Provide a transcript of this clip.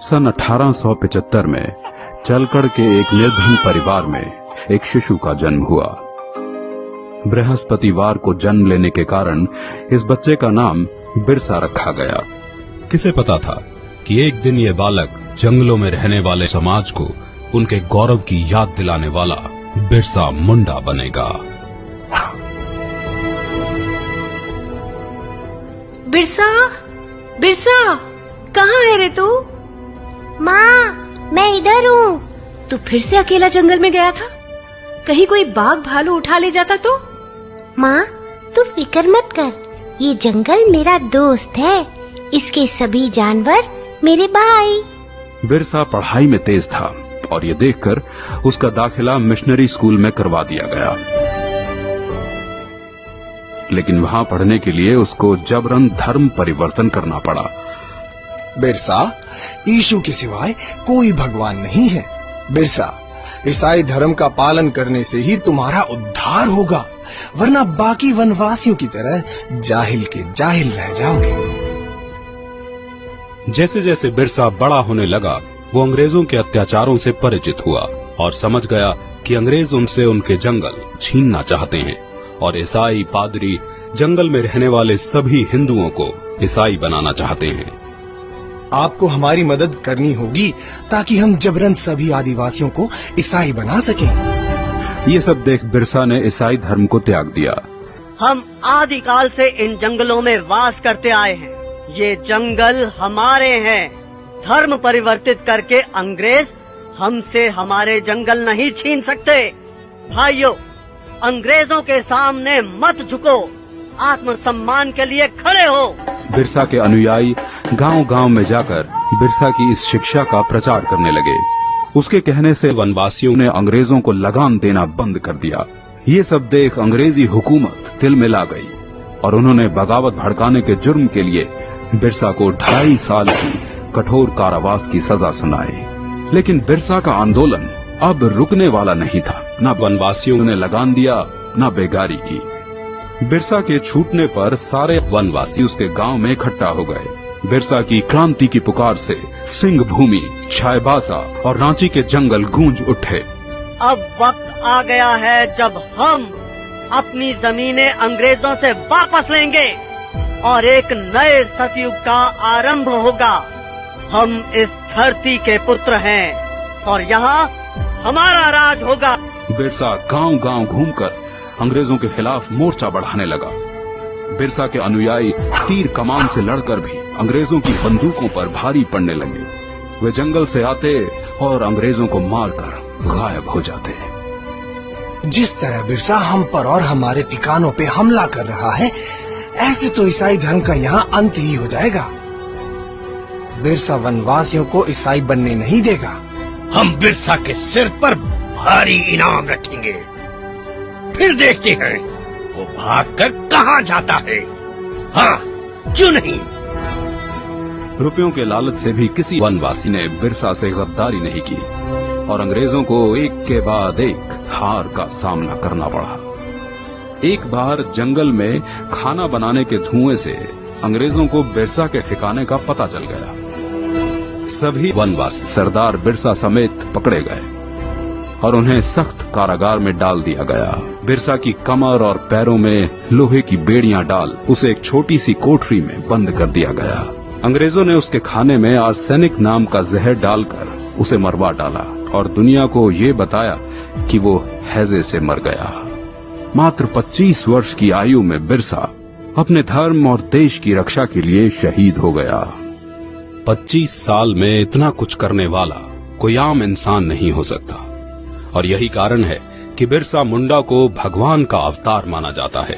सन 1875 में चलकड़ के एक निर्धन परिवार में एक शिशु का जन्म हुआ। बृहस्पतिवार को जन्म लेने के कारण इस बच्चे का नाम बिरसा रखा गया। किसे पता था कि एक दिन ये बालक जंगलों में रहने वाले समाज को उनके गौरव की याद दिलाने वाला बिरसा मुंडा बनेगा। बिरसा, बिरसा, कहाँ है रे तू? माँ, मैं इधर हूँ। तू फिर से अकेला जंगल में गया था? कहीं कोई बाघ भालू उठा ले जाता तो? माँ, तू फिक्र मत कर, ये जंगल मेरा दोस्त है, इसके सभी जानवर मेरे भाई। बिरसा पढ़ाई में तेज था और ये देखकर उसका दाखिला मिशनरी स्कूल में करवा दिया गया, लेकिन वहाँ पढ़ने के लिए उसको जबरन धर्म परिवर्तन करना पड़ा। बिरसा, यीशु के सिवाय कोई भगवान नहीं है। बिरसा, ईसाई धर्म का पालन करने से ही तुम्हारा उद्धार होगा, वरना बाकी वनवासियों की तरह जाहिल के जाहिल रह जाओगे। जैसे जैसे बिरसा बड़ा होने लगा, वो अंग्रेजों के अत्याचारों से परिचित हुआ और समझ गया कि अंग्रेज उनसे उनके जंगल छीनना चाहते हैं और ईसाई पादरी जंगल में रहने वाले सभी हिंदुओं को ईसाई बनाना चाहते हैं। आपको हमारी मदद करनी होगी ताकि हम जबरन सभी आदिवासियों को ईसाई बना सकें। ये सब देख बिरसा ने ईसाई धर्म को त्याग दिया। हम आदिकाल से इन जंगलों में वास करते आए हैं, ये जंगल हमारे हैं। धर्म परिवर्तित करके अंग्रेज हमसे हमारे जंगल नहीं छीन सकते। भाइयों, अंग्रेजों के सामने मत झुको, आत्मसम्मान के लिए खड़े हो। बिरसा के अनुयायी गांव-गांव में जाकर बिरसा की इस शिक्षा का प्रचार करने लगे। उसके कहने से वनवासियों ने अंग्रेजों को लगान देना बंद कर दिया। ये सब देख अंग्रेजी हुकूमत तिलमिला गई और उन्होंने बगावत भड़काने के जुर्म के लिए बिरसा को 2.5 साल की कठोर कारावास की सजा सुनाई। लेकिन बिरसा का आंदोलन अब रुकने वाला नहीं था। न वनवासियों ने लगान दिया, न बेगारी की। बिरसा के छूटने पर सारे वनवासी उसके गांव में इकट्ठा हो गए। बिरसा की क्रांति की पुकार से सिंह भूमि, चाईबासा और रांची के जंगल गूंज उठे। अब वक्त आ गया है जब हम अपनी जमीनें अंग्रेजों से वापस लेंगे और एक नए सतयुग का आरंभ होगा। हम इस धरती के पुत्र हैं और यहाँ हमारा राज होगा। बिरसा गांव-गांव घूमकर अंग्रेजों के खिलाफ मोर्चा बढ़ाने लगा। बिरसा के अनुयायी तीर कमान से लड़कर भी अंग्रेजों की बंदूकों पर भारी पड़ने लगे। वे जंगल से आते और अंग्रेजों को मारकर गायब हो जाते। जिस तरह बिरसा हम पर और हमारे ठिकानों पे हमला कर रहा है, ऐसे तो ईसाई धर्म का यहाँ अंत ही हो जाएगा। बिरसा वनवासियों को ईसाई बनने नहीं देगा। हम बिरसा के सिर पर भारी इनाम रखेंगे, फिर देखते हैं वो भागकर कहाँ जाता है। हाँ, क्यों नहीं? रुपयों के लालच से भी किसी वनवासी ने बिरसा से गद्दारी नहीं की और अंग्रेजों को एक के बाद एक हार का सामना करना पड़ा। एक बार जंगल में खाना बनाने के धुएं से अंग्रेजों को बिरसा के ठिकाने का पता चल गया। सभी वनवासी सरदार बिरसा समेत पकड़े गए और उन्हें सख्त कारागार में डाल दिया गया। बिरसा की कमर और पैरों में लोहे की बेड़ियां डाल उसे एक छोटी सी कोठरी में बंद कर दिया गया। अंग्रेजों ने उसके खाने में आर्सेनिक नाम का जहर डालकर उसे मरवा डाला और दुनिया को ये बताया कि वो हैजे से मर गया। मात्र 25 वर्ष की आयु में बिरसा अपने धर्म और देश की रक्षा के लिए शहीद हो गया। 25 साल में इतना कुछ करने वाला कोई आम इंसान नहीं हो सकता और यही कारण है कि बिरसा मुंडा को भगवान का अवतार माना जाता है।